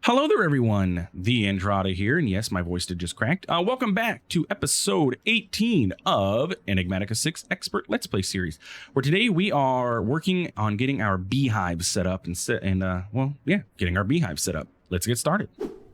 Hello there, everyone. TheAndrata here, and yes, my voice did just crack. Welcome back to episode 18 of Enigmatica 6 Expert Let's Play series, where today we are working on getting our beehive set up getting our beehive set up. Let's get started.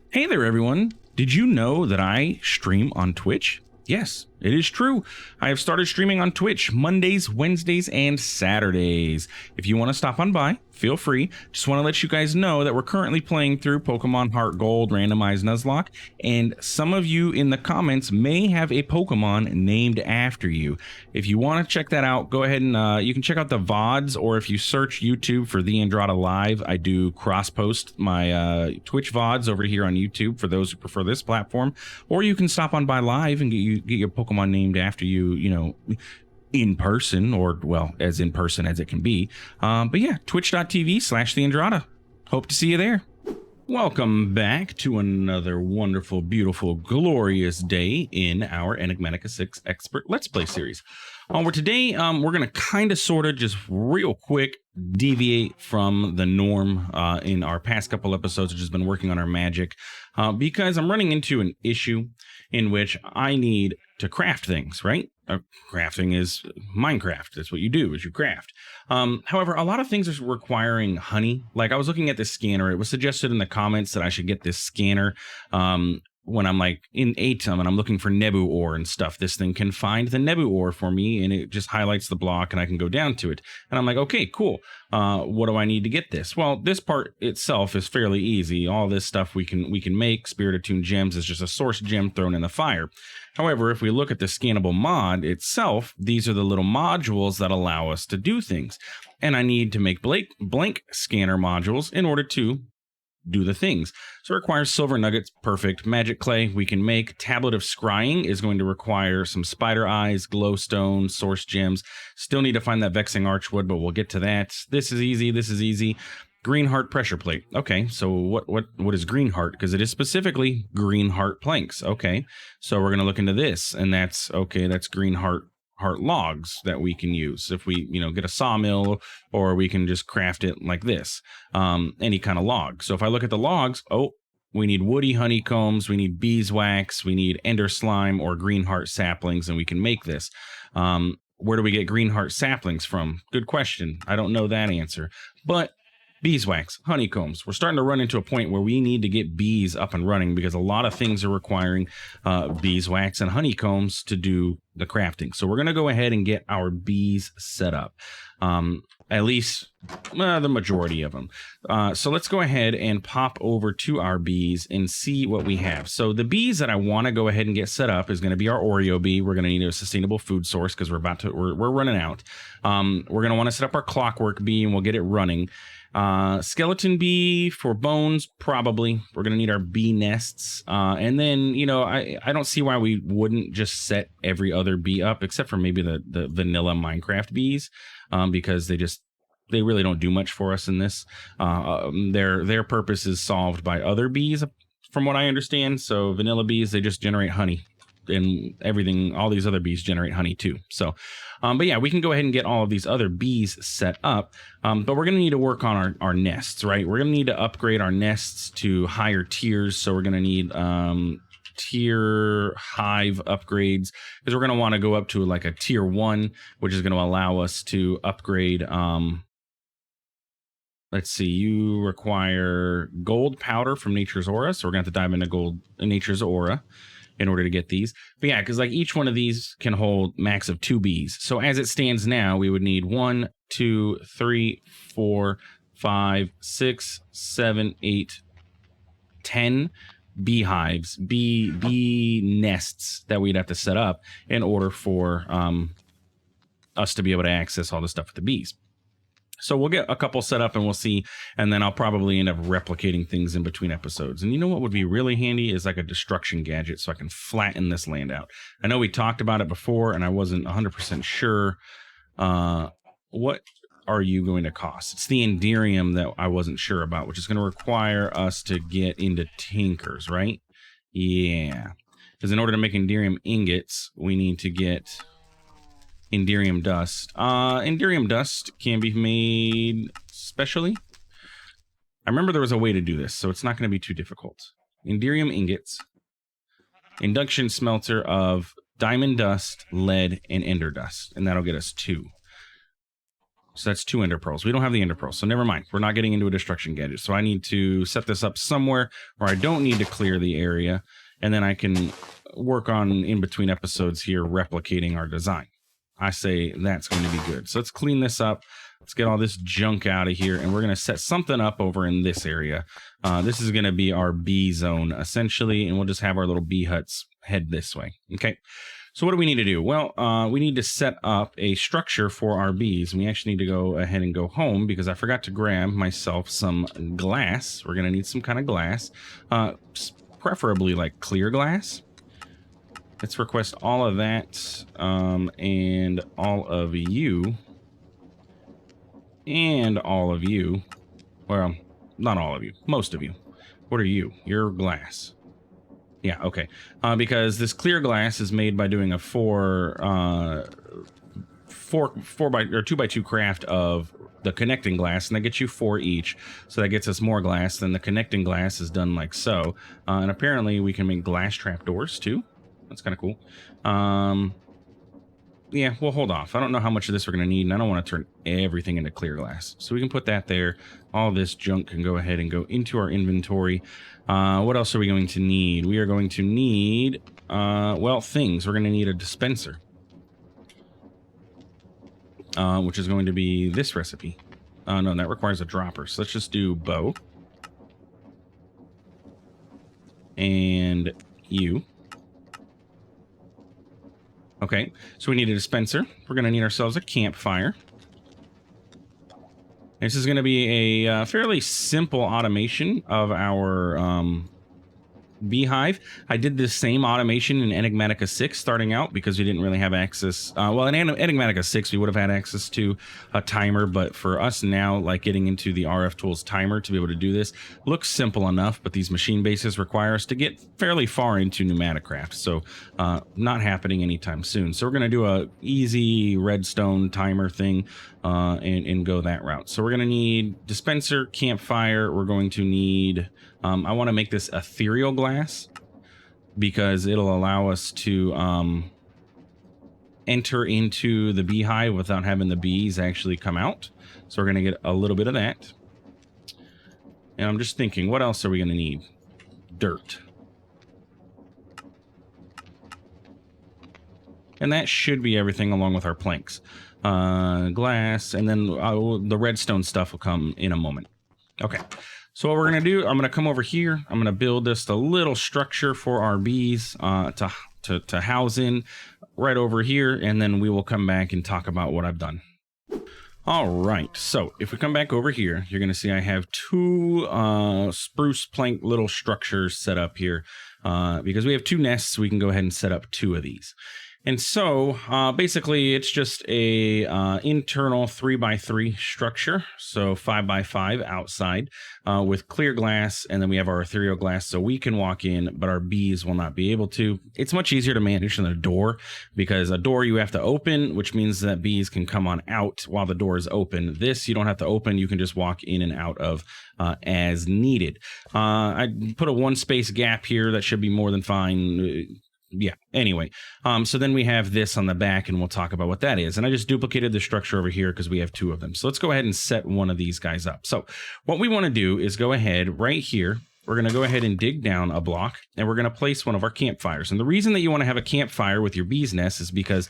Hey there, everyone. Did you know that I stream on Twitch? Yes, it is true. I have started streaming on Twitch Mondays, Wednesdays, and Saturdays. If you want to stop on by, feel free. Just want to let you guys know that we're currently playing through Pokemon Heart Gold Randomized Nuzlocke, and some of you in the comments may have a Pokemon named after you. If you want to check that out, go ahead and you can check out the VODs, or if you search YouTube for TheAndrata Live, I do cross-post my Twitch VODs over here on YouTube for those who prefer this platform, or you can stop on by live and get your Pokemon named after you, in person, or well, as in person as it can be. But yeah, twitch.tv/TheAndrata. Hope to see you there. Welcome back to another wonderful, beautiful, glorious day in our Enigmatica 6 Expert Let's Play series. Where today we're going to kind of sort of just real quick deviate from the norm in our past couple episodes, which has been working on our magic, because I'm running into an issue in which I need to craft things, right? Crafting is Minecraft. That's what you do, is you craft. However, a lot of things are requiring honey. Like, I was looking at this scanner. It was suggested in the comments that I should get this scanner when I'm like in Atom and I'm looking for Nebu ore and stuff. This thing can find the Nebu ore for me, and it just highlights the block and I can go down to it. And I'm like, okay, cool. What do I need to get this? Well, this part itself is fairly easy. All this stuff we can make. Spirit Attuned Gems is just a source gem thrown in the fire. However, if we look at the scannable mod itself, these are the little modules that allow us to do things. And I need to make blank scanner modules in order to do the things. So it requires silver nuggets. Perfect. Magic clay we can make. Tablet of scrying is going to require some spider eyes, glowstone, source gems. Still need to find that vexing archwood, but we'll get to that. This is easy. Green heart pressure plate. Okay, so what is green heart? Because it is specifically green heart planks. Okay, so we're gonna look into this, and that's green heart logs that we can use if we get a sawmill, or we can just craft it like this, any kind of log. So if I look at the logs, we need woody honeycombs, we need beeswax, we need ender slime or green heart saplings, and we can make this. Where do we get green heart saplings from? Good question. I don't know that answer, but beeswax, honeycombs. We're starting to run into a point where we need to get bees up and running, because a lot of things are requiring beeswax and honeycombs to do the crafting. So we're going to go ahead and get our bees set up. At least the majority of them. So let's go ahead and pop over to our bees and see what we have. So the bees that I want to go ahead and get set up is going to be our Oreo bee. We're going to need a sustainable food source because we're running out. We're going to want to set up our clockwork bee, and we'll get it running. Skeleton bee for bones, probably. We're gonna need our bee nests, and then I don't see why we wouldn't just set every other bee up, except for maybe the vanilla Minecraft bees, because they really don't do much for us in this. Their purpose is solved by other bees, from what I understand. So vanilla bees, they just generate honey, and everything, all these other bees generate honey too. So but yeah, we can go ahead and get all of these other bees set up, but we're going to need to work on our nests, right? We're going to need to upgrade our nests to higher tiers. So we're going to need tier hive upgrades, because we're going to want to go up to like a tier 1, which is going to allow us to upgrade. Let's see, you require gold powder from Nature's Aura, so we're going to have to dive into Nature's Aura in order to get these. But yeah, because like each one of these can hold max of 2 bees. So as it stands now, we would need 1, 2, 3, 4, 5, 6, 7, 8, 10 beehives, bee nests that we'd have to set up in order for us to be able to access all the stuff with the bees. So we'll get a couple set up and we'll see, and then I'll probably end up replicating things in between episodes. And you know what would be really handy is like a destruction gadget, so I can flatten this land out. I know we talked about it before, and I wasn't 100% sure. What are you going to cost? It's the Enderium that I wasn't sure about, which is going to require us to get into Tinkers, right? Yeah. Because in order to make Enderium ingots, we need to get Enderium dust. Enderium dust can be made specially. I remember there was a way to do this, so it's not going to be too difficult. Inderium ingots, induction smelter of diamond dust, lead, and ender dust, and that'll get us 2. So that's 2 ender pearls. We don't have the ender pearls, so never mind. We're not getting into a destruction gadget. So I need to set this up somewhere where I don't need to clear the area, and then I can work on, in between episodes here, replicating our design. I say that's going to be good. So let's clean this up. Let's get all this junk out of here, and we're going to set something up over in this area. This is going to be our bee zone, essentially, and we'll just have our little bee huts head this way. Okay, so what do we need to do? Well, we need to set up a structure for our bees, and we actually need to go ahead and go home because I forgot to grab myself some glass. We're going to need some kind of glass, preferably like clear glass. Let's request all of that, and all of you. And all of you. Well, not all of you. Most of you. What are you? You're glass. Yeah, okay. Because this clear glass is made by doing a 2x2 craft of the connecting glass, and that gets you 4 each. So that gets us more glass. Then the connecting glass is done like so. And apparently we can make glass trapdoors too. That's kind of cool. Yeah, we'll hold off. I don't know how much of this we're going to need, and I don't want to turn everything into clear glass. So we can put that there. All this junk can go ahead and go into our inventory. What else are we going to need? We are going to need, well, things. We're going to need a dispenser, which is going to be this recipe. No, that requires a dropper. So let's just do bow. And you. Okay, so we need a dispenser. We're going to need ourselves a campfire. This is going to be a fairly simple automation of our beehive. I did this same automation in Enigmatica 6 starting out because we didn't really have access. Well, in Enigmatica 6, we would have had access to a timer, but for us now, like getting into the RF Tools timer to be able to do this, looks simple enough, but these machine bases require us to get fairly far into Pneumaticraft, so not happening anytime soon. So we're going to do a easy redstone timer thing and go that route. So we're going to need dispenser, campfire. We're going to need... I want to make this ethereal glass because it'll allow us to enter into the beehive without having the bees actually come out. So we're going to get a little bit of that. And I'm just thinking, what else are we going to need? Dirt. And that should be everything along with our planks. Glass, and then the redstone stuff will come in a moment. Okay. So what we're going to do, I'm going to come over here. I'm going to build just a little structure for our bees to house in right over here. And then we will come back and talk about what I've done. All right. So if we come back over here, you're going to see I have 2 spruce plank little structures set up here. Because we have 2 nests, we can go ahead and set up 2 of these. And so basically it's just a internal 3x3 structure, so 5x5 outside with clear glass, and then we have our ethereal glass so we can walk in, but our bees will not be able to. It's much easier to manage than a door, because a door you have to open, which means that bees can come on out while the door is open. This you don't have to open, you can just walk in and out of as needed. I put a 1 space gap here that should be more than fine. Yeah, anyway, so then we have this on the back, and we'll talk about what that is. And I just duplicated the structure over here because we have 2 of them. So let's go ahead and set one of these guys up. So what we want to do is go ahead right here. We're going to go ahead and dig down a block, and we're going to place one of our campfires. And the reason that you want to have a campfire with your bees' nest is because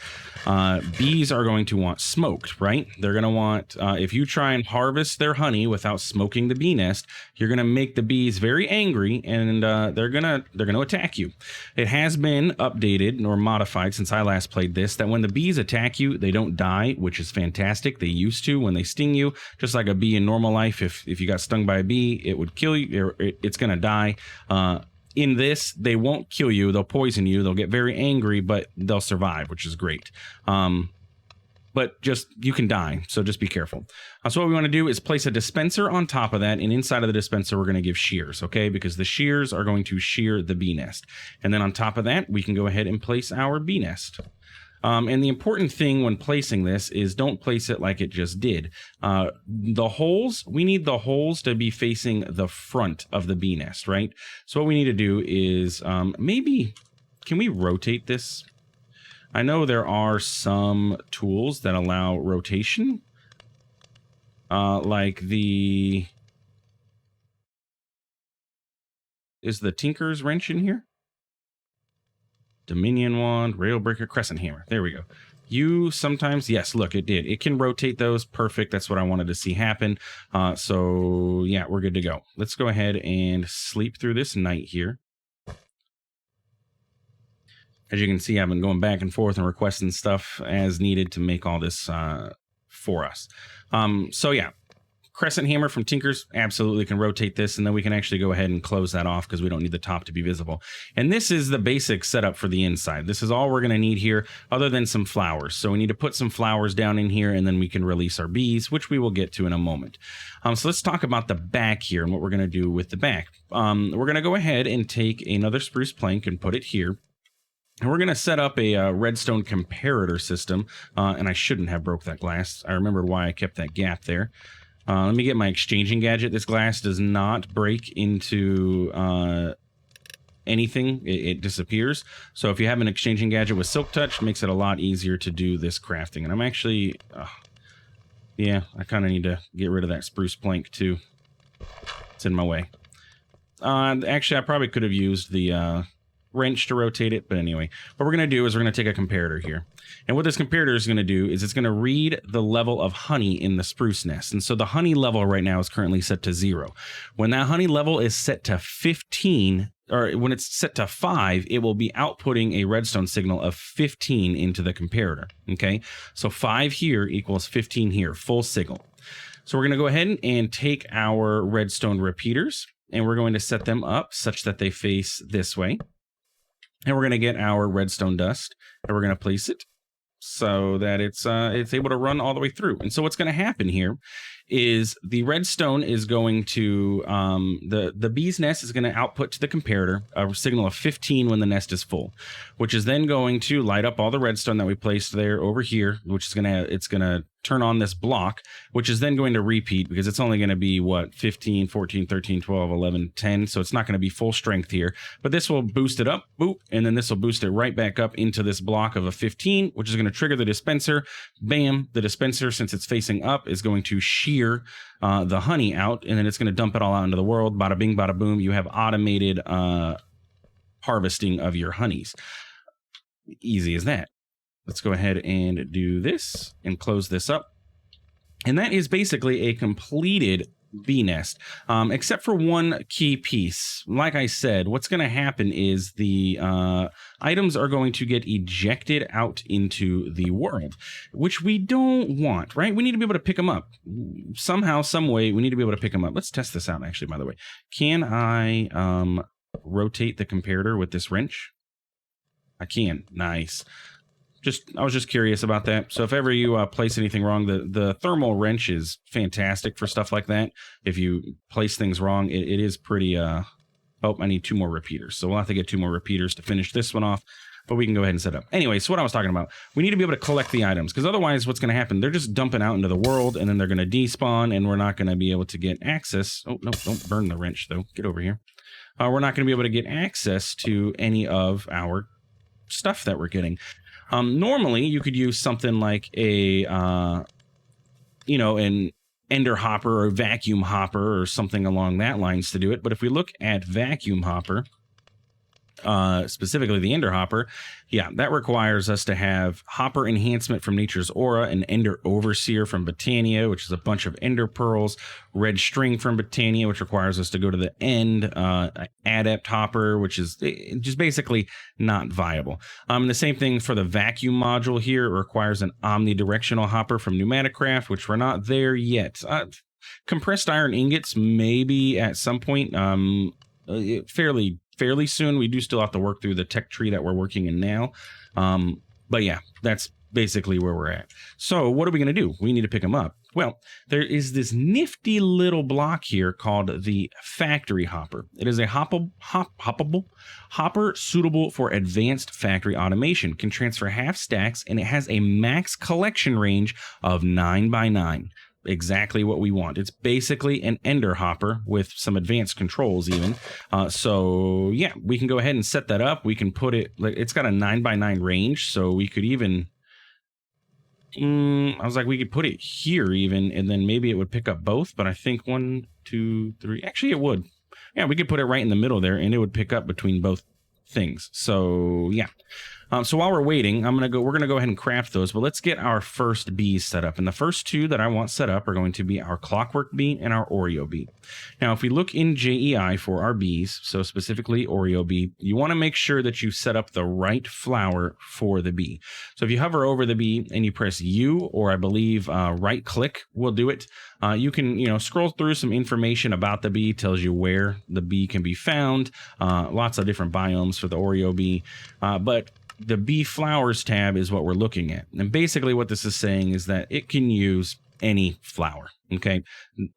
bees are going to want smoked, right? They're going to want, if you try and harvest their honey without smoking the bee nest, you're going to make the bees very angry, and they're going to attack you. It has been updated or modified since I last played this, that when the bees attack you, they don't die, which is fantastic. They used to when they sting you, just like a bee in normal life. If you got stung by a bee, it would kill you, or it's going to die. In this, they won't kill you. They'll poison you. They'll get very angry, but they'll survive, which is great. But just, you can die, so just be careful. So what we want to do is place a dispenser on top of that, and inside of the dispenser, we're going to give shears, okay? Because the shears are going to shear the bee nest. And then on top of that, we can go ahead and place our bee nest. And the important thing when placing this is don't place it like it just did. The holes, we need the holes to be facing the front of the bee nest, right? So what we need to do is maybe, can we rotate this? I know there are some tools that allow rotation, like the... Is the Tinker's wrench in here? Dominion wand, railbreaker, crescent hammer. There we go. You sometimes, yes, look, it did. It can rotate those. Perfect. That's what I wanted to see happen. So yeah, we're good to go. Let's go ahead and sleep through this night here. As you can see, I've been going back and forth and requesting stuff as needed to make all this for us. So yeah, crescent hammer from Tinker's absolutely can rotate this, and then we can actually go ahead and close that off because we don't need the top to be visible. And this is the basic setup for the inside. This is all we're going to need here other than some flowers. So we need to put some flowers down in here, and then we can release our bees, which we will get to in a moment. So let's talk about the back here and what we're going to do with the back. We're going to go ahead and take another spruce plank and put it here. And we're going to set up a redstone comparator system. And I shouldn't have broke that glass. I remembered why I kept that gap there. Let me get my exchanging gadget. This glass does not break into anything. It disappears. So if you have an exchanging gadget with Silk Touch, it makes it a lot easier to do this crafting. And I'm actually... yeah, I kind of need to get rid of that spruce plank too. It's in my way. Actually, I probably could have used the... wrench to rotate it, but anyway, what we're going to do is we're going to take a comparator here, and what this comparator is going to do is it's going to read the level of honey in the spruce nest. And so the honey level right now is currently set to 0. When that honey level is set to 15, or when it's set to 5, it will be outputting a redstone signal of 15 into the comparator. Okay, so 5 here equals 15 here, full signal. So we're going to go ahead and take our redstone repeaters, and we're going to set them up such that they face this way. And we're going to get our redstone dust, and we're going to place it so that it's able to run all the way through. And so what's going to happen here is the redstone is going to, the bee's nest is going to output to the comparator a signal of 15 when the nest is full, which is then going to light up all the redstone that we placed there over here, which is it's going to turn on this block, which is then going to repeat because it's only going to be, what, 15, 14, 13, 12, 11, 10. So it's not going to be full strength here. But this will boost it up, boop, and then this will boost it right back up into this block of a 15, which is going to trigger the dispenser. Bam, the dispenser, since it's facing up, is going to shear the honey out, and then it's going to dump it all out into the world. Bada bing, bada boom. You have automated harvesting of your honeys. Easy as that. Let's go ahead and do this and close this up. And that is basically a completed bee nest, except for one key piece. Like I said, what's going to happen is the items are going to get ejected out into the world, which we don't want, right? We need to be able to pick them up. Somehow, some way, we need to be able to pick them up. Let's test this out, actually, by the way. Can I rotate the comparator with this wrench? I can. Nice. I was just curious about that. So if ever you place anything wrong, the thermal wrench is fantastic for stuff like that. If you place things wrong, it is pretty... oh, I need 2 more repeaters. So we'll have to get 2 more repeaters to finish this one off. But we can go ahead and set up. Anyway, so what I was talking about, we need to be able to collect the items, because otherwise what's going to happen, they're just dumping out into the world, and then they're going to despawn, and we're not going to be able to get access. Oh, no, don't burn the wrench, though. Get over here. We're not going to be able to get access to any of our stuff that we're getting. Normally, you could use something like a, an ender hopper or vacuum hopper or something along that lines to do it. But if we look at vacuum hopper, specifically the ender hopper, yeah, that requires us to have hopper enhancement from Nature's Aura, an ender overseer from Botania, which is a bunch of ender pearls, red string from Botania, which requires us to go to the end, adept hopper, which is just basically not viable. And the same thing for the vacuum module here. It requires an omnidirectional hopper from Enigmatica, which we're not there yet. Compressed iron ingots, maybe at some point, fairly soon. We do still have to work through the tech tree that we're working in now. But yeah, that's basically where we're at. So what are we going to do? We need to pick them up. Well, there is this nifty little block here called the factory hopper. It is a hoppable hopper suitable for advanced factory automation, can transfer half stacks, and it has a max collection range of 9 by 9. Exactly what we want. It's basically an ender hopper with some advanced controls even. So yeah, we can go ahead and set that up. We can put it, it's got a 9 by 9 range, so we could even I was like, we could put it here even, and then maybe it would pick up both, but I think 1, 2, 3, actually it would. Yeah, we could put it right in the middle there and it would pick up between both things. So yeah. So while we're waiting, we're going to go ahead and craft those, but let's get our first bees set up. And the first two that I want set up are going to be our clockwork bee and our Oreo bee. Now, if we look in JEI for our bees, so specifically Oreo bee, you want to make sure that you set up the right flower for the bee. So if you hover over the bee and you press U, or I believe right click will do it, you can, scroll through some information about the bee, tells you where the bee can be found, lots of different biomes for the Oreo bee, but the bee flowers tab is what we're looking at. And basically what this is saying is that it can use any flower. Okay.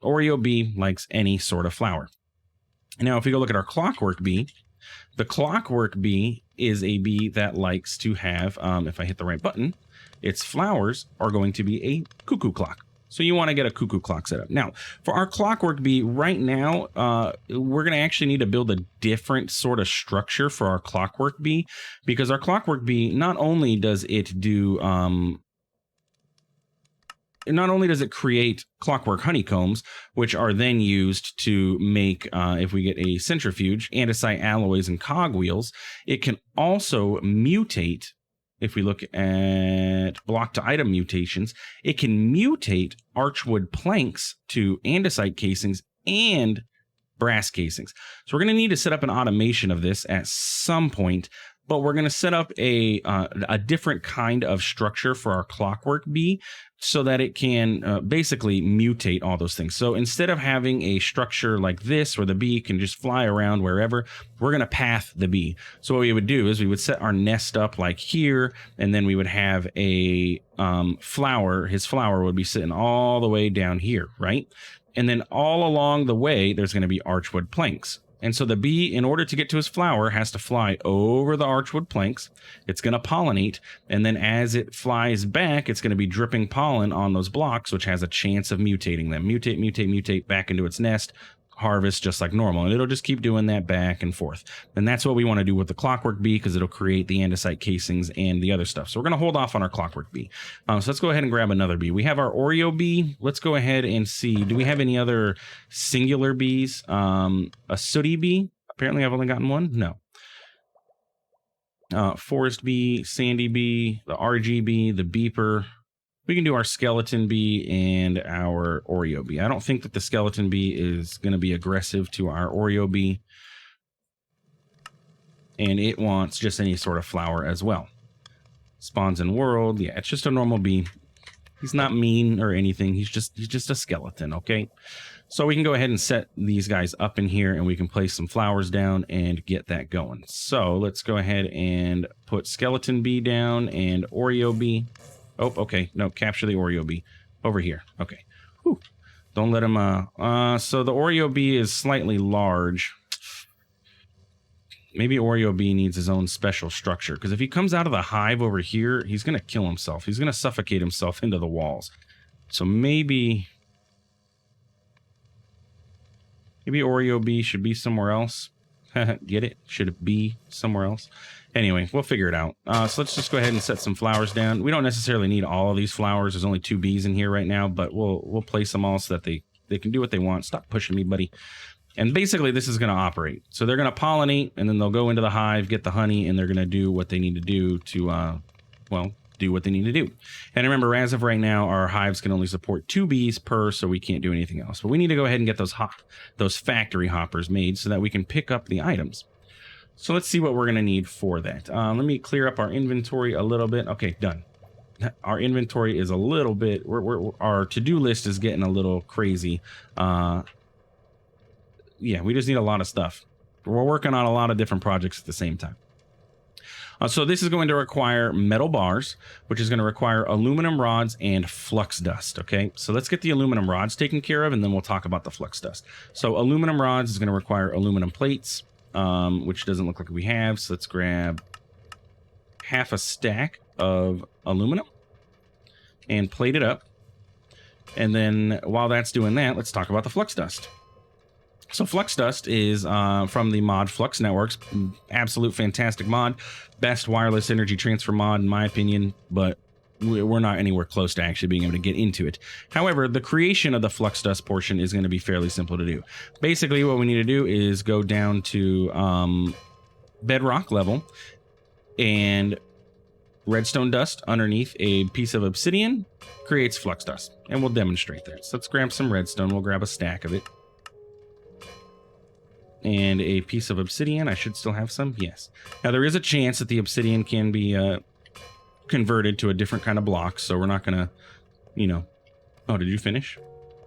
Oreo bee likes any sort of flower. Now, if we go look at our clockwork bee, the clockwork bee is a bee that likes to have, if I hit the right button, its flowers are going to be a cuckoo clock. So you want to get a cuckoo clock set up. Now, for our clockwork bee right now, we're going to actually need to build a different sort of structure for our clockwork bee, because our clockwork bee, not only does it do, not only does it create clockwork honeycombs, which are then used to make, if we get a centrifuge, andesite alloys and cogwheels, it can also mutate. If we look at block to item mutations, it can mutate archwood planks to andesite casings and brass casings. So we're going to need to set up an automation of this at some point, but we're going to set up a different kind of structure for our clockwork bee so that it can basically mutate all those things. So instead of having a structure like this where the bee can just fly around wherever, we're going to path the bee. So what we would do is we would set our nest up like here, and then we would have a flower. His flower would be sitting all the way down here, right? And then all along the way, there's going to be archwood planks. And so the bee, in order to get to his flower, has to fly over the archwood planks. It's going to pollinate. And then as it flies back, it's going to be dripping pollen on those blocks, which has a chance of mutating them. Mutate, mutate, mutate back into its nest, harvest just like normal. And it'll just keep doing that back and forth. And that's what we want to do with the clockwork bee, because it'll create the andesite casings and the other stuff. So we're going to hold off on our clockwork bee. So let's go ahead and grab another bee. We have our Oreo bee. Let's go ahead and see. Do we have any other singular bees? A sooty bee. Apparently I've only gotten one. No. Forest bee, sandy bee, the RGB, the beeper. We can do our skeleton bee and our Oreo bee. I don't think that the skeleton bee is going to be aggressive to our Oreo bee. And it wants just any sort of flower as well. Spawns in world. Yeah, it's just a normal bee. He's not mean or anything. He's just a skeleton, okay? So we can go ahead and set these guys up in here, and we can place some flowers down and get that going. So let's go ahead and put skeleton bee down and Oreo bee. Oh, okay. No, capture the Oreo bee over here. Okay. Whew. Don't let him, so the Oreo bee is slightly large. Maybe Oreo bee needs his own special structure, because if he comes out of the hive over here, he's going to kill himself. He's going to suffocate himself into the walls. So maybe Oreo bee should be somewhere else. Get it? Should it be somewhere else? Anyway, we'll figure it out. So let's just go ahead and set some flowers down. We don't necessarily need all of these flowers. There's only 2 bees in here right now, but we'll place them all so that they can do what they want. Stop pushing me, buddy. And basically, this is going to operate. So they're going to pollinate, and then they'll go into the hive, get the honey, and they're going to do what they need to do to, do what they need to do. And remember, as of right now, our hives can only support 2 bees per, so we can't do anything else. But we need to go ahead and get those factory hoppers made so that we can pick up the items. So let's see what we're going to need for that. Let me clear up our inventory a little bit. Okay, done. Our inventory is a little bit, our to-do list is getting a little crazy. Yeah, we just need a lot of stuff. We're working on a lot of different projects at the same time. So this is going to require metal bars, which is going to require aluminum rods and flux dust. Okay, so let's get the aluminum rods taken care of, and then we'll talk about the flux dust. So aluminum rods is going to require aluminum plates, which doesn't look like we have. So let's grab half a stack of aluminum and plate it up. And then while that's doing that, let's talk about the flux dust. So flux dust is from the mod Flux Networks. Absolute fantastic mod. Best wireless energy transfer mod in my opinion, but we're not anywhere close to actually being able to get into it. However, the creation of the flux dust portion is going to be fairly simple to do. Basically, what we need to do is go down to bedrock level and redstone dust underneath a piece of obsidian creates flux dust, and we'll demonstrate that. So let's grab some redstone. We'll grab a stack of it and a piece of obsidian. I should still have some. Yes. Now there is a chance that the obsidian can be converted to a different kind of block, so we're not gonna, you know. Oh, did you finish?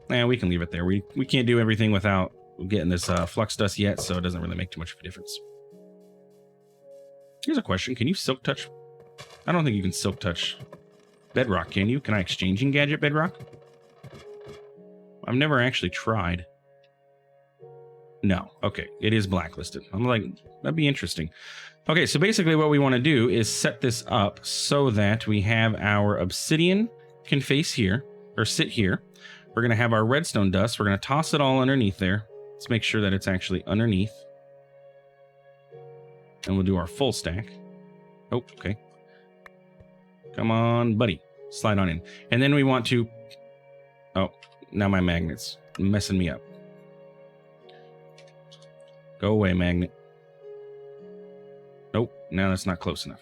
We can leave it there. We can't do everything without getting this flux dust yet, so it doesn't really make too much of a difference. Here's a question: can you silk touch? I don't think you can silk touch bedrock, can you? Can I exchanging gadget bedrock? I've never actually tried. No. Okay, it is blacklisted. I'm like, that'd be interesting. Okay, so basically what we want to do is set this up so that we have our obsidian can face here, or sit here. We're going to have our redstone dust. We're going to toss it all underneath there. Let's make sure that it's actually underneath. And we'll do our full stack. Oh, okay. Come on, buddy. Slide on in. And then we want to... Oh, now my magnet's messing me up. Go away, magnet. Nope, now that's not close enough.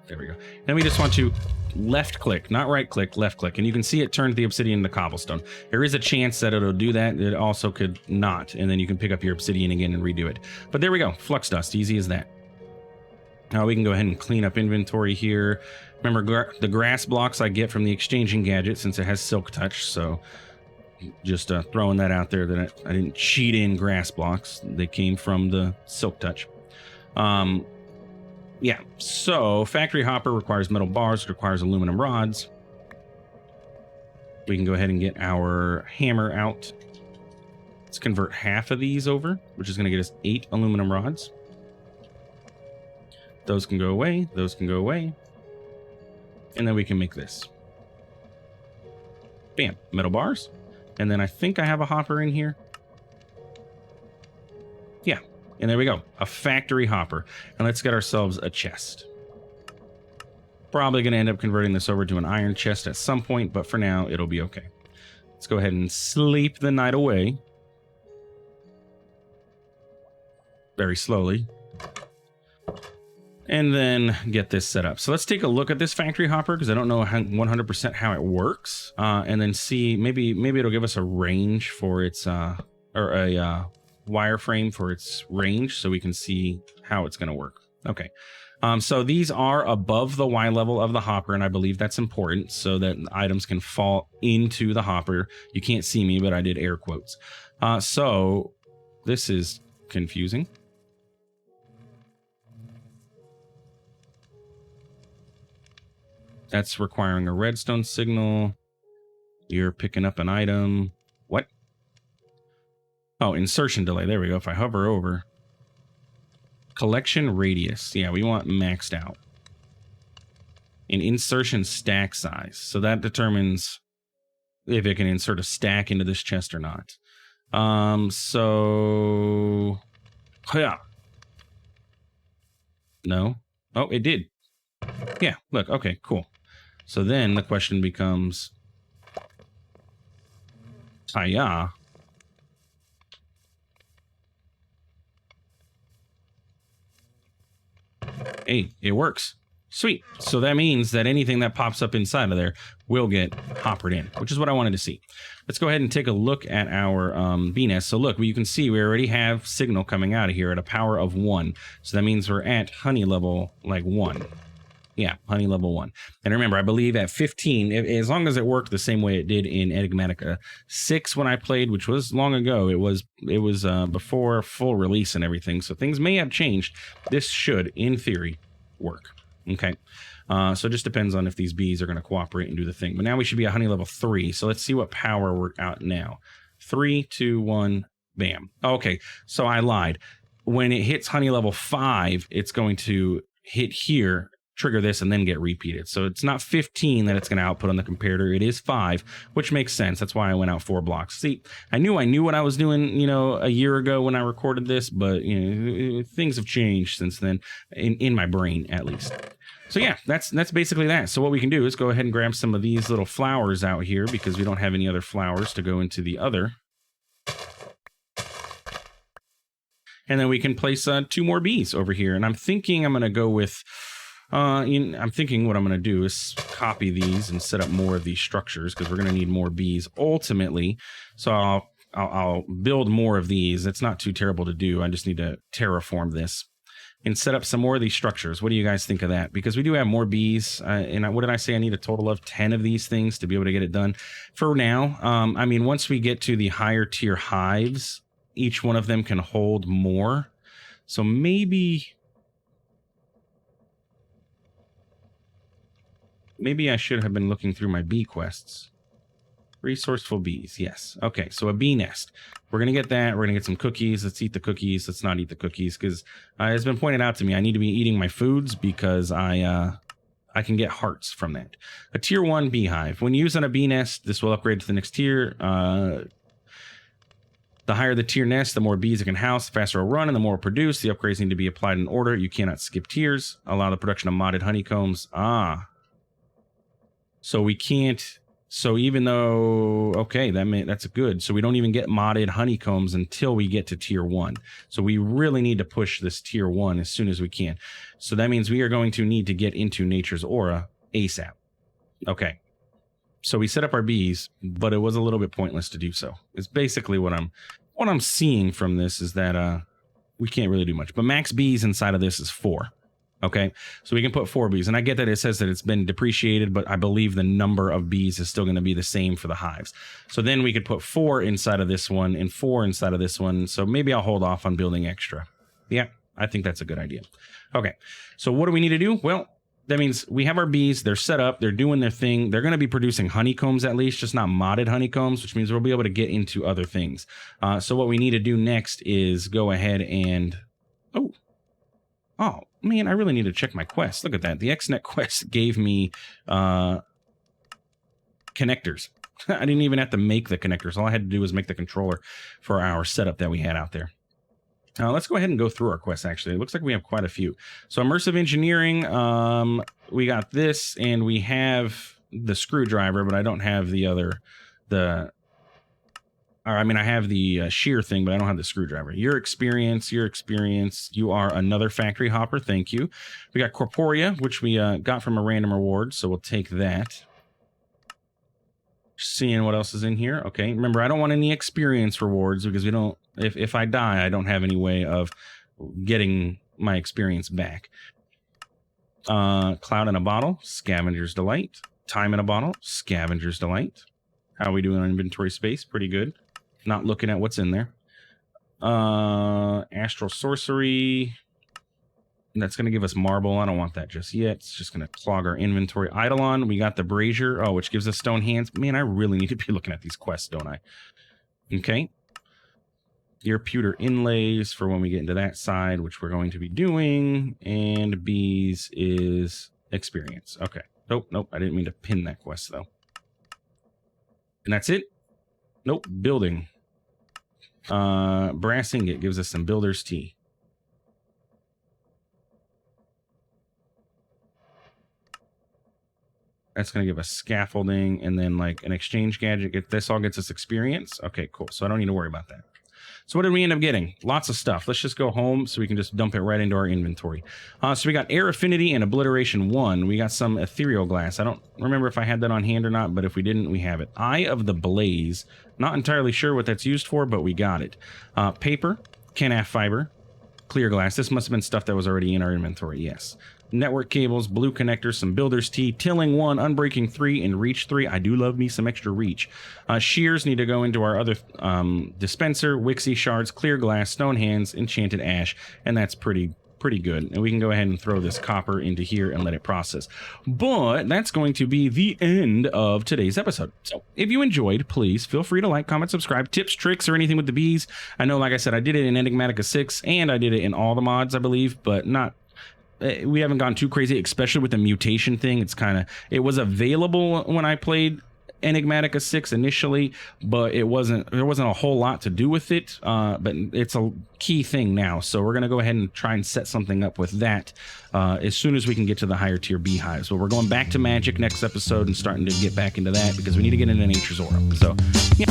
There we go. Then we just want to left click, not right click, left click. And you can see it turned the obsidian into cobblestone. There is a chance that it'll do that. It also could not. And then you can pick up your obsidian again and redo it. But there we go. Flux dust. Easy as that. Now we can go ahead and clean up inventory here. Remember the grass blocks I get from the exchanging gadget since it has silk touch. So just throwing that out there that I didn't cheat in grass blocks. They came from the silk touch. Yeah, so factory hopper requires metal bars, requires aluminum rods. We can go ahead and get our hammer out. Let's convert half of these over, which is going to get us 8 aluminum rods. Those can go away. Those can go away. And then we can make this. Bam, metal bars. And then I think I have a hopper in here. Yeah, and there we go. A factory hopper. And let's get ourselves a chest. Probably going to end up converting this over to an iron chest at some point, but for now, it'll be okay. Let's go ahead and sleep the night away. Very slowly. And then get this set up. So let's take a look at this factory hopper because I don't know 100% how it works. And then see, maybe it'll give us a range for its, or a wireframe for its range so we can see how it's going to work. Okay. So these are above the Y level of the hopper, and I believe that's important so that items can fall into the hopper. You can't see me, but I did air quotes. So this is confusing. That's requiring a redstone signal. You're picking up an item. What? Oh, insertion delay. There we go. If I hover over. Collection radius. Yeah, we want maxed out. And insertion stack size. So that determines if it can insert a stack into this chest or not. So... Yeah. No. Oh, it did. Yeah, look. Okay, cool. So then the question becomes... Hiya. Hey, it works. Sweet. So that means that anything that pops up inside of there will get hoppered in, which is what I wanted to see. Let's go ahead and take a look at our bee nest. So look, you can see we already have signal coming out of here at a power of 1. So that means we're at honey level like 1. Yeah, honey level 1. And remember, I believe at 15, as long as it worked the same way it did in Enigmatica 6 when I played, which was long ago, it was before full release and everything, so things may have changed. This should, in theory, work. Okay, so it just depends on if these bees are going to cooperate and do the thing. But now we should be at honey level 3, so let's see what power we're at now. 3, 2, 1, bam. Okay, so I lied. When it hits honey level 5, it's going to hit here, trigger this, and then get repeated. So it's not 15 that it's going to output on the comparator. It is 5, which makes sense. That's why I went out 4 blocks. See, I knew what I was doing, a year ago when I recorded this, but things have changed since then, in my brain at least. So yeah, that's basically that. So what we can do is go ahead and grab some of these little flowers out here, because we don't have any other flowers to go into the other. And then we can place 2 more bees over here. And I'm thinking I'm going to go with, I'm thinking what I'm going to do is copy these and set up more of these structures, because we're going to need more bees ultimately. So I'll build more of these. It's not too terrible to do. I just need to terraform this and set up some more of these structures. What do you guys think of that? Because we do have more bees. And what did I say? I need a total of 10 of these things to be able to get it done for now. I mean, once we get to the higher tier hives, each one of them can hold more. So maybe I should have been looking through my bee quests. Resourceful bees, yes. Okay, so a bee nest. We're going to get that. We're going to get some cookies. Let's eat the cookies. Let's not eat the cookies, because it's been pointed out to me I need to be eating my foods, because I can get hearts from that. A tier 1 beehive. When you use on a bee nest, this will upgrade to the next tier. The higher the tier nest, the more bees it can house, the faster it'll run, and the more it'll produce. The upgrades need to be applied in order. You cannot skip tiers. Allow the production of modded honeycombs. So we can't. So even though, okay, that's good. So we don't even get modded honeycombs until we get to tier 1. So we really need to push this tier 1 as soon as we can. So that means we are going to need to get into Nature's Aura ASAP. Okay. So we set up our bees, but it was a little bit pointless to do so. It's basically what I'm seeing from this is that we can't really do much. But max bees inside of this is 4. Okay, so we can put 4 bees. And I get that it says that it's been depreciated, but I believe the number of bees is still going to be the same for the hives. So then we could put 4 inside of this one and 4 inside of this one. So maybe I'll hold off on building extra. Yeah, I think that's a good idea. Okay, so what do we need to do? Well, that means we have our bees. They're set up. They're doing their thing. They're going to be producing honeycombs at least, just not modded honeycombs, which means we'll be able to get into other things. So what we need to do next is go ahead and... Oh, man, I really need to check my quest. Look at that. The XNet quest gave me connectors. I didn't even have to make the connectors. All I had to do was make the controller for our setup that we had out there. Let's go ahead and go through our quests, actually. It looks like we have quite a few. So immersive engineering, we got this, and we have the screwdriver, but I don't have the other, I have the shear thing, but I don't have the screwdriver. Your experience. You are another factory hopper. Thank you. We got Corporea, which we got from a random reward, so we'll take that. Seeing what else is in here. Okay, remember, I don't want any experience rewards, because we don't... If I die, I don't have any way of getting my experience back. Cloud in a bottle. Scavenger's Delight. Time in a bottle. Scavenger's Delight. How are we doing on inventory space? Pretty good. Not looking at what's in there. Astral Sorcery. That's going to give us marble. I don't want that just yet. It's just going to clog our inventory. Eidolon, we got the brazier. Oh, which gives us stone hands. Man, I really need to be looking at these quests, don't I? Okay. Your pewter inlays for when we get into that side, which we're going to be doing. And bees is experience. Okay. Nope. I didn't mean to pin that quest, though. And that's it. Nope. Building. Brass ingot gives us some builder's tea. That's going to give us scaffolding, and then like an exchange gadget. This all gets us experience. Okay, cool. So I don't need to worry about that. So what did we end up getting? Lots of stuff. Let's just go home so we can just dump it right into our inventory. So we got Air Affinity and Obliteration 1. We got some Ethereal Glass. I don't remember if I had that on hand or not, but if we didn't, we have it. Eye of the Blaze. Not entirely sure what that's used for, but we got it. Paper, Kenaf Fiber, clear glass. This must have been stuff that was already in our inventory. Yes. Network cables, blue connectors, some builder's tea, tilling 1, unbreaking 3, and reach 3. I do love me some extra reach. Shears need to go into our other dispenser, Wixie shards, clear glass, stone hands, enchanted ash, and that's pretty good. And we can go ahead and throw this copper into here and let it process. But that's going to be the end of today's episode. So if you enjoyed, please feel free to like, comment, subscribe, tips, tricks, or anything with the bees. I know, like I said, I did it in Enigmatica 6 and I did it in all the mods, I believe, but not... We haven't gone too crazy, especially with the mutation thing. It was available when I played Enigmatica 6 initially, but there wasn't a whole lot to do with it. But it's a key thing now, so we're gonna go ahead and try and set something up with that as soon as we can get to the higher tier beehives. But we're going back to magic next episode and starting to get back into that because we need to get into Nature's Aura. So yeah.